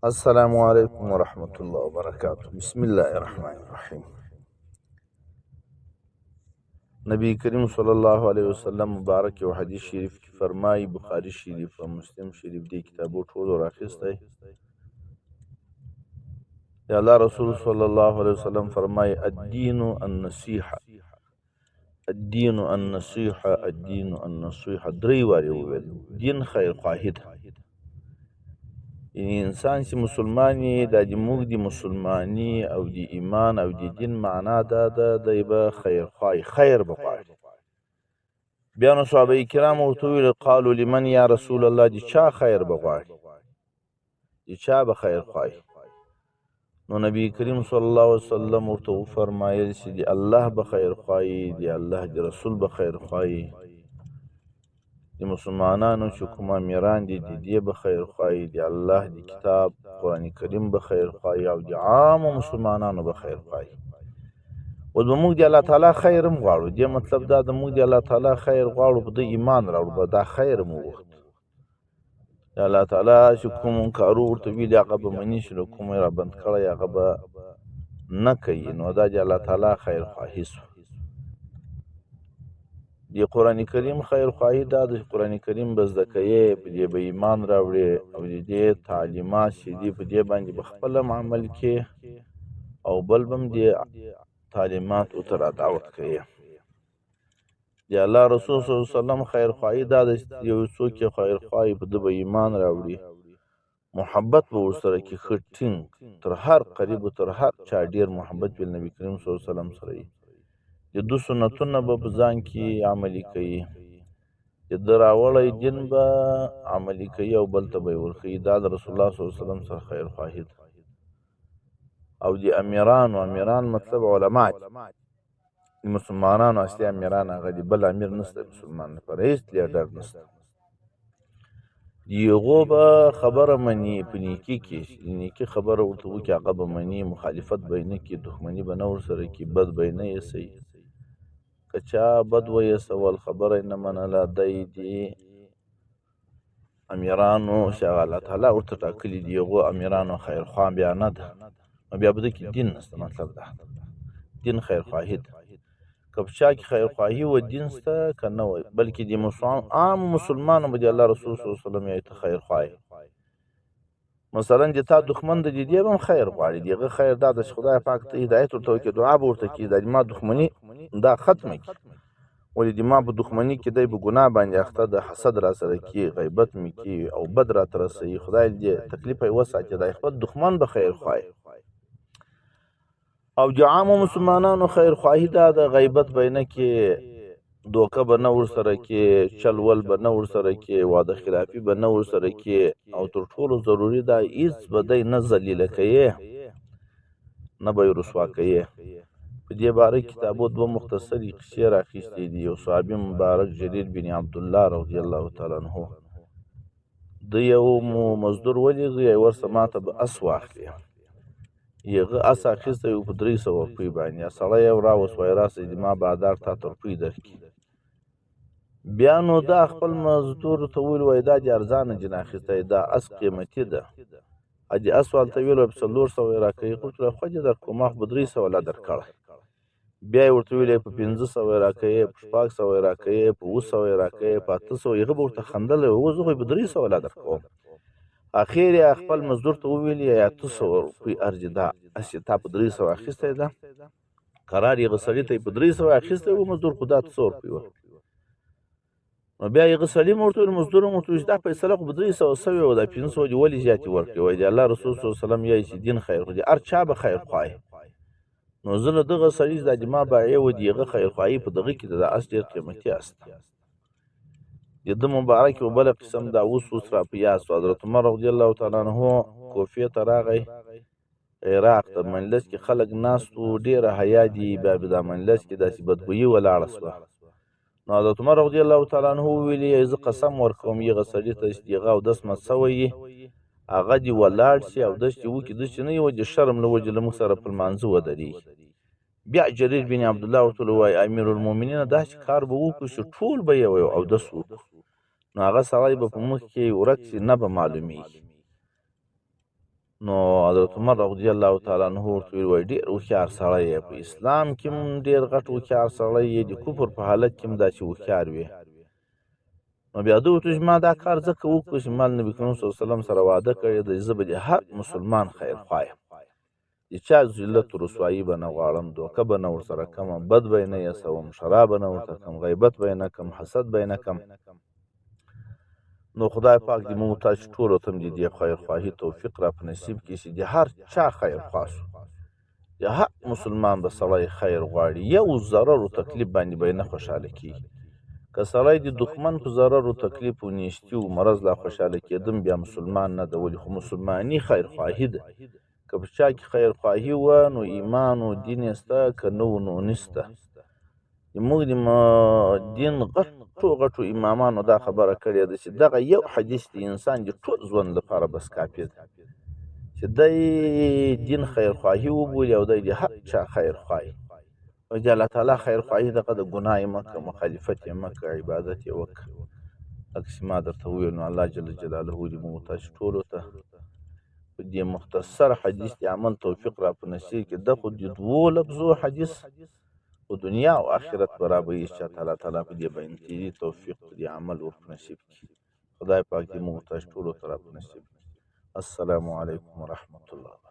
السلام علیکم ورحمۃ اللہ وبرکاتہ. بسم اللہ الرحمن الرحیم. نبی کریم صلی اللہ علیہ وسلم مبارک و حدیث شریف کی فرمائی، بخاری شریف و مسلم شریف دی کتابو ټولو راخیستی. یا الله رسول صلی الله علیه وسلم فرمائی الدین النصیحه، الدین النصیحه، الدین النصیحه. درې وارې وویل. دین خیر خواهي ده. یعنی انسان چې مسلمان یې، دا د موږ د مسلماني او د ایمان او د دین معنا دا ده، دی به خیر خواهي، خیر به غواړي. بیا نو صحابه کرام ورته وویل قالو لمن یا رسول الله، د چا خیر به غواړي، د چا به خیر خواهي؟ نو نبی کریم صلی الله علیه وسلم ورته وفرمایل چې د الله به خیر خواهي، د الله د رسول به خیر خواهي، د مسلمانانو چې کوم امیران دي د دې به خیر خواهي، د الله د کتاب قرآن کریم به خیر خواهي، او د عامو مسلمانانو به خیر خواهي. اوس به موږ د الله تعالی خیر هم غواړو. دې مطلب دا د موږ د الله تعالی خیر غواړو، په ده ایمان راوړو، به دا خیر مو وغوښت. د الله تعالی چې کوم کارو ورته ویلي هغه به مني، چې له کومه یې رابند کړی هغه به نه کوي، نو دا د الله تعالی خیر خواهي سو. د قرآن کریم خیر خواهي دا د قرآن کریم به زده کوې، په دې به ایمان راوړې، او د دې تعلیمات چې دي په دې باندې به خپل هم عمل کې، او بل به هم دې تعلیماتو ته را دعوت کوي. د الله رسول صلی الله علیه وسلم خیر خواهي دا ده چې یو څوک یې خیر خواهي، په ده به ایمان راوړي، محبت به ورسره کې ښه ټینګ، تر هر قریب و تر هر چا ډېر محبت به نبي کریم صلی الله علیه وسلم سره وي. د ده سنتونه به په ځان کې عملي کوي، د ده راوړی دین به عملي کوي، او بل ته به یې ورښیي. دا د رسول الله صلی الله علیه وسلم سره خیر خواهي ده. او د امیران مطلب علما دي، د مسلمانانو اصلي امیران هغه دي، بل امیر نشته مسلمان لپاره، هېڅ لیډر نشته. د هغو به خبره مني په نیکي کې، د نیکي خبره ورته وکړي هغه به مني، مخالفت به یې نه کړي، دښمني به نه ورسره کړي، بد به یې نه ایسوي. که چا بد وایسول، خبره یې نه منله، دی د امیرانو چې هغه الله تعالی ورته ټاکلي دي، هغو امیرانو خیرخوا بیا نه ده، نو بیا به ده کې دین نشته. مطلب دا دین خیرخواهي ده. که په چا کې خیرخواهي و، دین شته که نه وي، بلکې د عام مسلمانو به د الله رسول صلی الله علیه وسلم یې ته خیرخواهي. مثلا د تا دښمن د دې به هم خیر غواړي، د هغه خیر دا ده چې خدای پاک ته هدایت ورته وکړي، دعا به ورته کړي، دا د ما دښمني دا ختمه کړي. ولې د ما په دښمني کې دی په ګناه باندې اخته ده، حسد را سره کړي، غیبت مې کړي، او بد راته رسوي، خدای دې تکلیف یې وساتي، دا خپل دښمن به خیر خواهي. او د عامو مسلمانانو خیر خواهي دا د غیبت به یې نه کړي، دوکه به نه ورسره کړي، چلول به نه ورسره کړي، واده خلافي به نه ورسره کړي، او تر ټولو ضروري دا هېڅ به دی نه ذلیله کوي، نه به یې رسوا کوي. په دې باره کتابو دوه مختصرې قصې راخیستې دي. یو صحابي مبارک جریر بن عبدالله رضی الله تعالی عنه، ده یو مزدور ولیږه، یې ورسه ماته به اس واخلي. هغه اس اخیستی و په 300 روپۍ باندې. سړی یې راوست، وایي راسئ زما بادار تا ته روپۍ درکړي. بیا نو دا خپل مزدور ته وویل، وایي دا دې ارزانه جن اخیستی، دا اس قیمتي ده. د اس والته ویل، وایي په 400 یې راکوي. قلت له خو دې درکړو، ما خو په 300 لا درکړی. بیا یې ورته ویل په 500 یې راکوي، په 600 یې راکوي، په 200 یې راکوي، په 800. هغه به ورته خندلی، اوس زه خو یې په 300 لا درکوم. اخر یې خپل مزدور ته وویل 800 روپۍ ارجې دا اس یې تا په 300 اخیستی ده. قرار یې هغه سړي ته یې په 300 اخیستی و مزدور، خو دا 800 روپۍ وه. نو بیا هغه سړي مې ورته ویل، مزدور مې ورته ویل چې دا فیصله خو په 300 سوې وه، دا 500 دې ولې زیاتې ورکړې؟ وایي د الله رسول صلی الله علیه وسلم یایي چې دین خیر خو دي، هر چا به خیر خواهي. نو زه له دغه سړي دا د ما بایع و، د هغه خیر خواهي په دغه کې د اس ډېر قیمتي اس دی. د ده مبارک یو بله قسم دا اوس را په یاد سو. حضرت عمر رضی الله تعالی عنه کوفې ته راغی، عراق ته. مجلس کې خلک ناست وو، ډېره حیا دي، بیا په دا مجلس کې داسې بدګویي ولاړه سوه. نو حضرت عمر رضی الله تعالی عنه وویلې، زه قسم ورکوم هغه سړي ته چې هغه اودس مات سوی یي، هغه دې ولاړ شي، اودس چې وکړي، داسې نه یو د شرم له وجې له موږ سره په لمانځه ودرېږي. بیا جریر بن عبدالله ورته وایي امیر المؤمنین داسې کار به وکړو چې ټول به یې اودس وکړو، نو هغه سړی به په مخ کې ورک شي، نه به معلومیږي. نو حضرت عمر رضی الله تعالی عنه ورته ویل ډېر هوښیار سړی یې، په اسلام کې هم ډېر غټ هوښیار سړی یې، د کفر په حالت کې هم داسې هوښیار وې. نو بیا ده ورته ما دا کار ځکه وکړو چې ما نبي کریم صلی الله علیه وسلم سره وعده کړې ده زه به د هر مسلمان خیرخوا یم، د چا ذلت و رسوایي به نه غواړم، دوکه به نه ورسره کومه، بد به یې نه یسوم، شراب به نه ورته کوم، غیبت به یې نه کوم، حسد به یې نه کوم. نو خدای پاک دې موږ تاسو ټولو ته هم د دې خیرخواهي توفیق را په نصیب کړي چې د هر چا خیرخوا سو، د هر مسلمان به سړی خیر غواړي، یو ضرر و تکلیف باندې به یې نه خوشحاله کېږي. که سړی د دښمن په ضرر و تکلیف و نیستي و مرض لا خوشحاله کېدم بیا مسلمان نه ده، ولې خو مسلماني خیرخواهي ده. که په چا کې خیرخواهي وه نو ایمان و دین یې سته، که نه و نو نسته. موږ د دین غټو غټو امامانو دا خبره کړې ده چې دغه یو حدیث د انسان د ټول ژوند لپاره بس کافي ده چې دی دین خیرخواهي وبولي او دی د هر چا خیرخواهي او د الله تعالی خیرخواهي دغه د ګناه یې مه کړه، مخالفت یې مه کړه، عبادت یې وکړه. لکه چې ما درته وویل نو الله جل جلاله دې موږ تاسو ټولو ته په دې مختصر حدیث د عمل توفیق را په نصیب کړي. ده خو د دوو لفظو حدیث په دنیا او آخرت برابري چې الله تعالی په دې باندې توفیق د عمل ور په نصیب کړي. خدای پاک دې موږ تاسو ټولو ته را په نصیب کړي. السلام علیکم ورحمة الله.